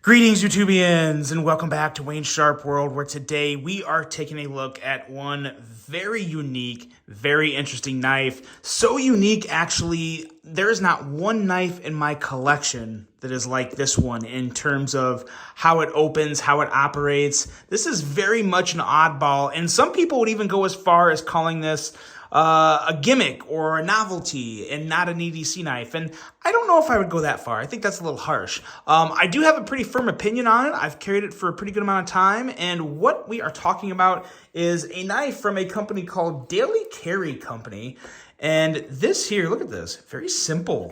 Greetings, YouTubians, and welcome back to Wayne Sharp World, where today we are taking a look at one very unique, very interesting knife. So unique, actually, there is not one knife in my collection that is like this one in terms of how it opens, how it operates. This is very much an oddball, and some people would even go as far as calling this a gimmick or a novelty and not an EDC knife. And I don't know if I would go that far. I think that's a little harsh. I do have a pretty firm opinion on it. I've carried it for a pretty good amount of time. And what we are talking about is a knife from a company called Daily Carry Company. And this here, look at this, very simple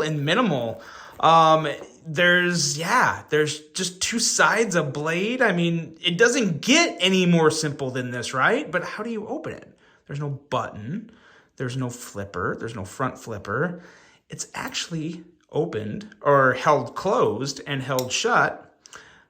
and minimal. There's just two sides of blade. I mean, it doesn't get any more simple than this, right? But how do you open it? There's no button, there's no flipper, there's no front flipper. It's actually opened or held closed and held shut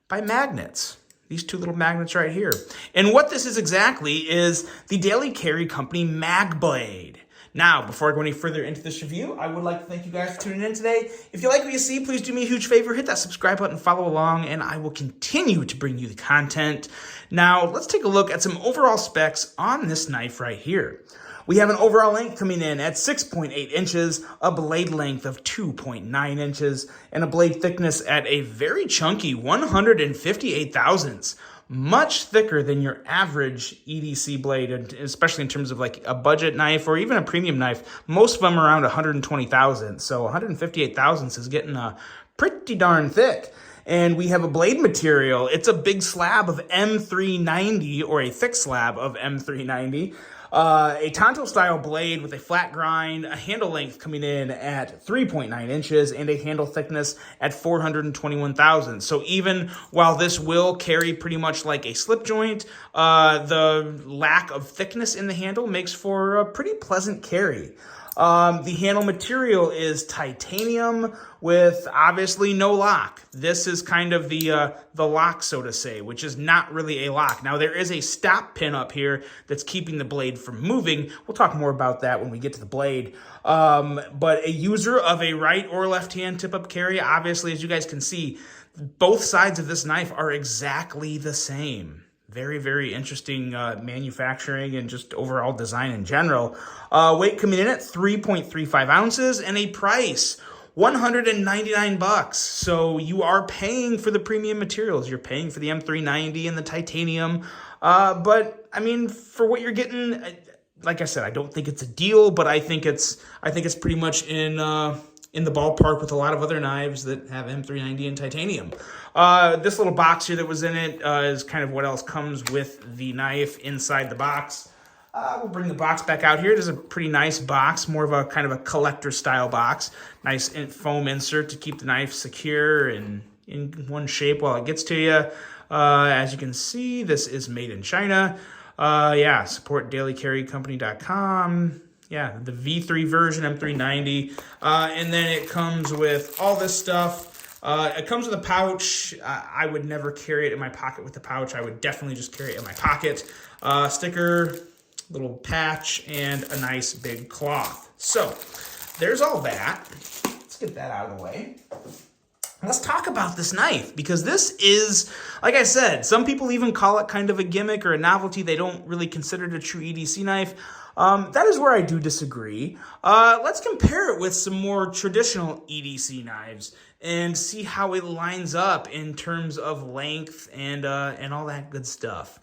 by magnets. These two little magnets right here. And what this is exactly is the Daily Carry Company Mag Blade. Now, before I go any further into this review, I would like to thank you guys for tuning in today. If you like what you see, please do me a huge favor, hit that subscribe button, follow along, and I will continue to bring you the content. Now, let's take a look at some overall specs on this knife right here. We have an overall length coming in at 6.8 inches, a blade length of 2.9 inches, and a blade thickness at a very chunky 158 thousandths. Much thicker than your average EDC blade, especially in terms of like a budget knife or even a premium knife. Most of them are around 120 thousandths, so 158 thousandths is getting pretty darn thick. And we have a blade material. It's a big slab of M390, or a thick slab of M390. A Tonto style blade with a flat grind, a handle length coming in at 3.9 inches, and a handle thickness at 421 thousandths. So even while this will carry pretty much like a slip joint, the lack of thickness in the handle makes for a pretty pleasant carry. The handle material is titanium with obviously no lock. This is kind of the lock, so to say, which is not really a lock. Now, there is a stop pin up here that's keeping the blade from moving. We'll talk more about that when we get to the blade. But a user of a right or left hand tip-up carry, obviously, as you guys can see, both sides of this knife are exactly the same. Very, very interesting manufacturing and just overall design in general. Weight coming in at 3.35 ounces and a price, $199. So you are paying for the premium materials. You're paying for the M390 and the titanium. But I mean, for what you're getting, like I said, I don't think it's a deal, but I think it's pretty much in the ballpark with a lot of other knives that have M390 and titanium. This little box here that was in it is kind of what else comes with the knife inside the box. We'll bring the box back out here. It is a pretty nice box, more of a kind of a collector style box. Nice foam insert to keep the knife secure and in one shape while it gets to you. As you can see, this is made in China. Support dailycarrycompany.com. Yeah, the V3 version, M390. And then it comes with all this stuff. It comes with a pouch. I would never carry it in my pocket with the pouch. I would definitely just carry it in my pocket. Sticker, little patch, and a nice big cloth. So there's all that. Let's get that out of the way. Let's talk about this knife, because this is, like I said, some people even call it kind of a gimmick or a novelty. They don't really consider it a true EDC knife. That is where I do disagree. Let's compare it with some more traditional EDC knives and see how it lines up in terms of length and all that good stuff.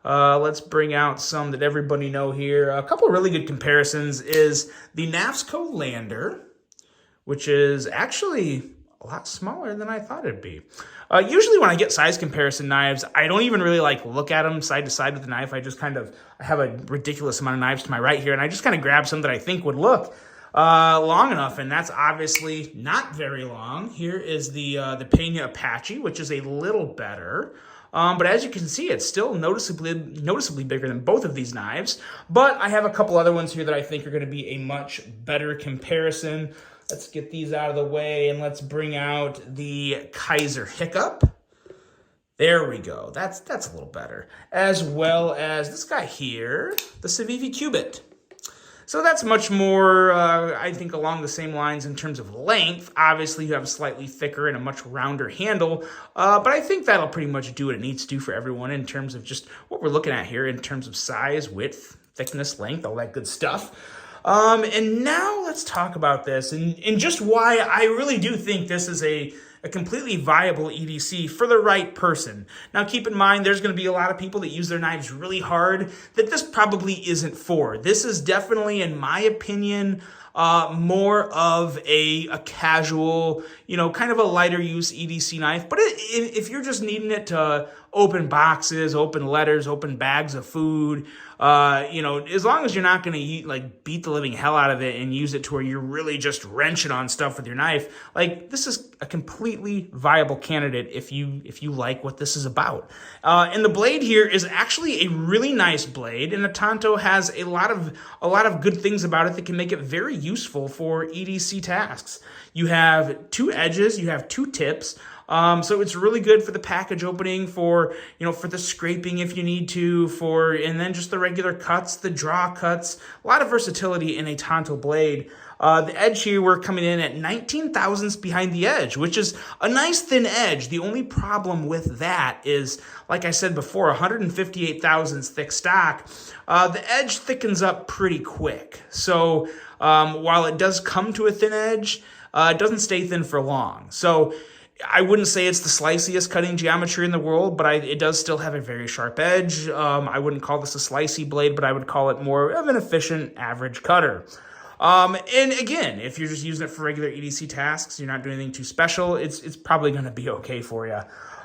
Let's bring out some that everybody know here. A couple of really good comparisons is the NAFSCO Lander, which is actually a lot smaller than I thought it'd be. Usually when I get size comparison knives, I don't even really look at them side to side with the knife. I just I have a ridiculous amount of knives to my right here, and I just kind of grab some that I think would look long enough, and that's obviously not very long. Here is the Pena Apache, which is a little better. But as you can see, it's still noticeably bigger than both of these knives. But I have a couple other ones here that I think are going to be a much better comparison. Let's get these out of the way, and let's bring out the Kaiser Hiccup. There we go. That's a little better. As well as this guy here, the Civivi Cubit. So that's much more, I think, along the same lines in terms of length. Obviously, you have a slightly thicker and a much rounder handle, but I think that'll pretty much do what it needs to do for everyone in terms of just what we're looking at here in terms of size, width, thickness, length, all that good stuff. And now let's talk about this and just why I really do think this is a completely viable EDC for the right person. Now, keep in mind, there's going to be a lot of people that use their knives really hard that this probably isn't for. This is definitely, in my opinion, more of a casual, kind of a lighter use EDC knife. But if you're just needing it to open boxes, open letters, open bags of food, as long as you're not going to beat the living hell out of it and use it to where you're really just wrenching on stuff with your knife, this is a completely viable candidate if you like what this is about. And the blade here is actually a really nice blade, and the Tanto has a lot of good things about it that can make it very useful for EDC tasks. You have two edges, you have two tips. So it's really good for the package opening, for the scraping if you need to, and then just the regular cuts, the draw cuts. A lot of versatility in a Tanto blade. The edge here, we're coming in at 19 thousandths behind the edge, which is a nice thin edge. The only problem with that is, like I said before, 158 thousandths thick stock. The edge thickens up pretty quick. So while it does come to a thin edge, it doesn't stay thin for long. So I wouldn't say it's the sliceiest cutting geometry in the world, but it does still have a very sharp edge. I wouldn't call this a slicey blade, but I would call it more of an efficient average cutter. And again, if you're just using it for regular EDC tasks, you're not doing anything too special, it's probably going to be okay for you.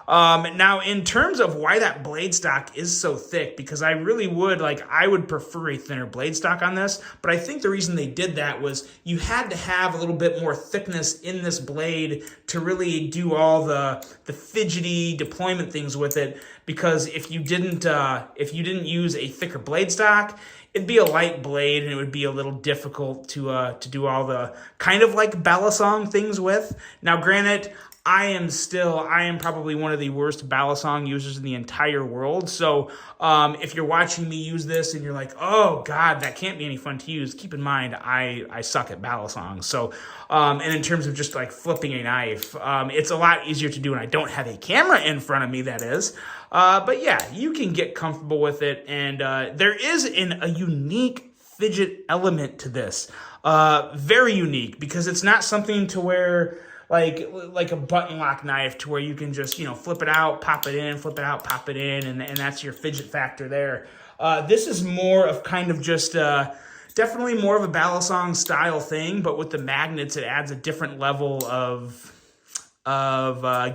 Now, in terms of why that blade stock is so thick, because I really would, I would prefer a thinner blade stock on this, but I think the reason they did that was you had to have a little bit more thickness in this blade to really do all the fidgety deployment things with it, because if you didn't use a thicker blade stock, it'd be a light blade and it would be a little difficult to do all the kind of like balisong things with. Now, granted, I am probably one of the worst balisong users in the entire world. So if you're watching me use this and you're like, oh God, that can't be any fun to use, keep in mind, I suck at balisong. So, and in terms of just flipping a knife, it's a lot easier to do when I don't have a camera in front of me, that is. But yeah, you can get comfortable with it. And there is a unique fidget element to this. Very unique, because it's not something to where like a button lock knife to where you can just, flip it out, pop it in, flip it out, pop it in, and that's your fidget factor there. This is more of kind of just definitely more of a balisong style thing, but with the magnets, it adds a different level of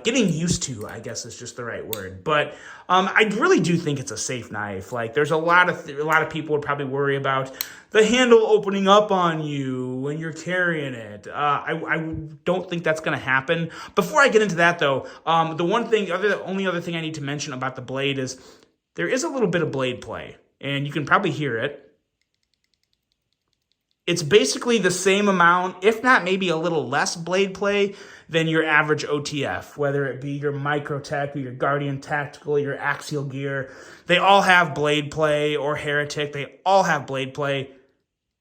getting used to, I guess is just the right word. But I really do think it's a safe knife. There's a lot of people would probably worry about the handle opening up on you when you're carrying it. I don't think that's going to happen. Before I get into that, though, the only other thing I need to mention about the blade is there is a little bit of blade play, and you can probably hear it. It's basically the same amount, if not maybe a little less blade play than your average OTF, whether it be your Microtech or your Guardian Tactical, your Axial Gear. They all have blade play, or Heretic. They all have blade play,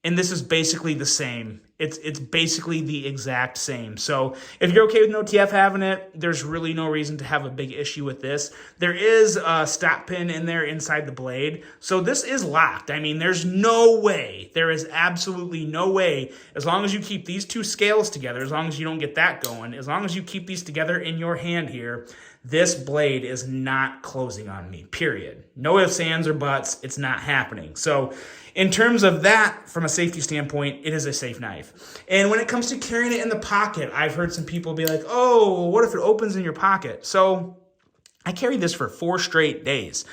and this is basically the same. It's basically the exact same. So if you're okay with an OTF having it, there's really no reason to have a big issue with this. There is a stop pin in there inside the blade, so this is locked. I mean, there is absolutely no way, as long as you keep these two scales together, as long as you don't get that going, as long as you keep these together in your hand here, this blade is not closing on me, period. No ifs, ands, or buts. It's not happening. So in terms of that, from a safety standpoint, it is a safe knife. And when it comes to carrying it in the pocket, I've heard some people be like, oh, what if it opens in your pocket? So I carried this for 4 straight days.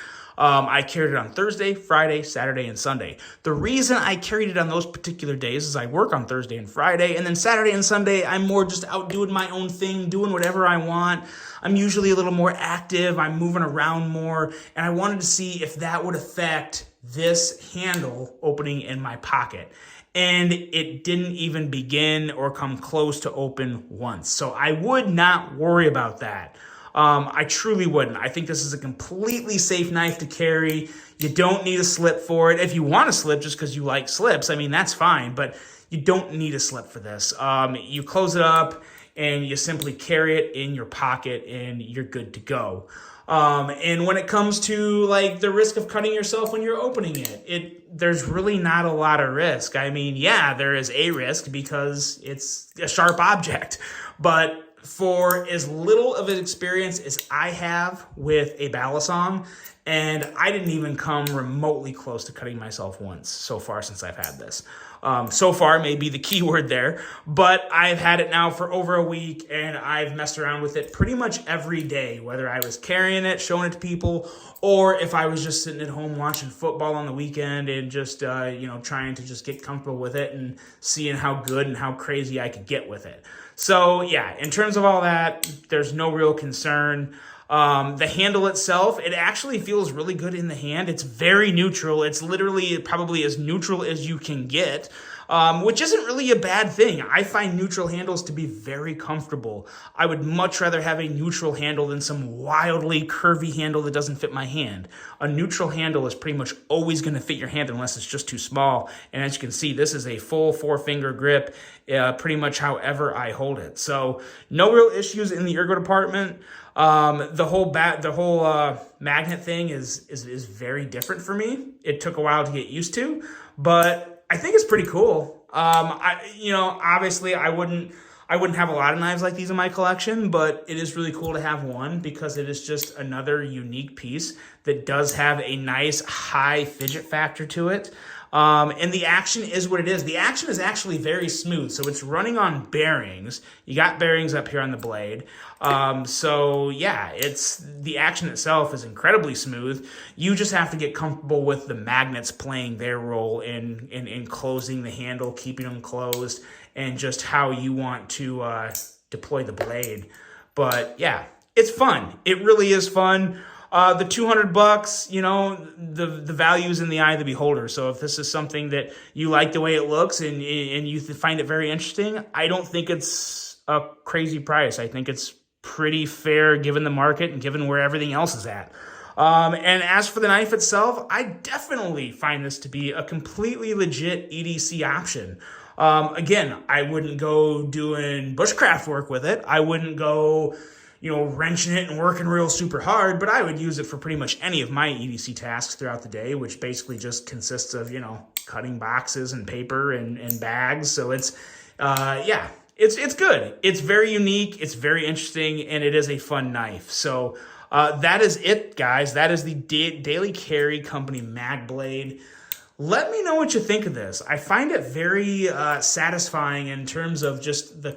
I carried it on Thursday, Friday, Saturday, and Sunday. The reason I carried it on those particular days is I work on Thursday and Friday, and then Saturday and Sunday, I'm more just out doing my own thing, doing whatever I want. I'm usually a little more active. I'm moving around more, and I wanted to see if that would affect this handle opening in my pocket. And it didn't even begin or come close to open once. So I would not worry about that. I truly wouldn't. I think this is a completely safe knife to carry. You don't need a slip for it. If you want a slip just because you like slips, I mean, that's fine, but you don't need a slip for this. You close it up and you simply carry it in your pocket and you're good to go. And when it comes to like the risk of cutting yourself when you're opening it, there's really not a lot of risk. I mean, yeah, there is a risk because it's a sharp object, but for as little of an experience as I have with a balisong, and I didn't even come remotely close to cutting myself once so far since I've had this. So far may be the key word there, but I've had it now for over a week and I've messed around with it pretty much every day, whether I was carrying it, showing it to people, or if I was just sitting at home watching football on the weekend and just, trying to just get comfortable with it and seeing how good and how crazy I could get with it. So yeah, in terms of all that, there's no real concern. The handle itself, it actually feels really good in the hand. It's very neutral. It's literally probably as neutral as you can get, which isn't really a bad thing. I find neutral handles to be very comfortable. I would much rather have a neutral handle than some wildly curvy handle that doesn't fit my hand. A neutral handle is pretty much always going to fit your hand unless it's just too small. And as you can see, this is a full 4-finger grip, pretty much however I hold it. So no real issues in the ergo department. The whole magnet thing is very different for me. It took a while to get used to, but I think it's pretty cool. Obviously I wouldn't have a lot of knives like these in my collection, but it is really cool to have one because it is just another unique piece that does have a nice high fidget factor to it. And the action is what it is. The action is actually very smooth. So it's running on bearings. You got bearings up here on the blade. So yeah, the action itself is incredibly smooth. You just have to get comfortable with the magnets playing their role in closing the handle, keeping them closed, and just how you want to deploy the blade. But yeah, it's fun. It really is fun. The $200, the value is in the eye of the beholder. So if this is something that you like the way it looks and you find it very interesting, I don't think it's a crazy price. I think it's pretty fair given the market and given where everything else is at. And as for the knife itself, I definitely find this to be a completely legit EDC option. Again, I wouldn't go doing bushcraft work with it. I wouldn't go wrenching it and working real super hard, but I would use it for pretty much any of my EDC tasks throughout the day, which basically just consists of, cutting boxes and paper and bags. So it's good. It's very unique. It's very interesting, and it is a fun knife. So that is it, guys. That is the Daily Carry Company Mag Blade. Let me know what you think of this. I find it very satisfying in terms of just the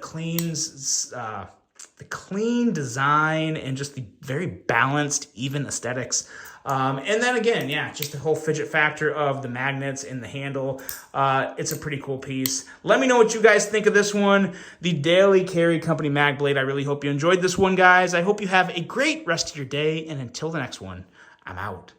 clean design and just the very balanced, even aesthetics. And then again, yeah, just the whole fidget factor of the magnets in the handle. It's a pretty cool piece. Let me know what you guys think of this one, the Daily Carry Company Mag Blade. I really hope you enjoyed this one, guys. I hope you have a great rest of your day, and until the next one, I'm out.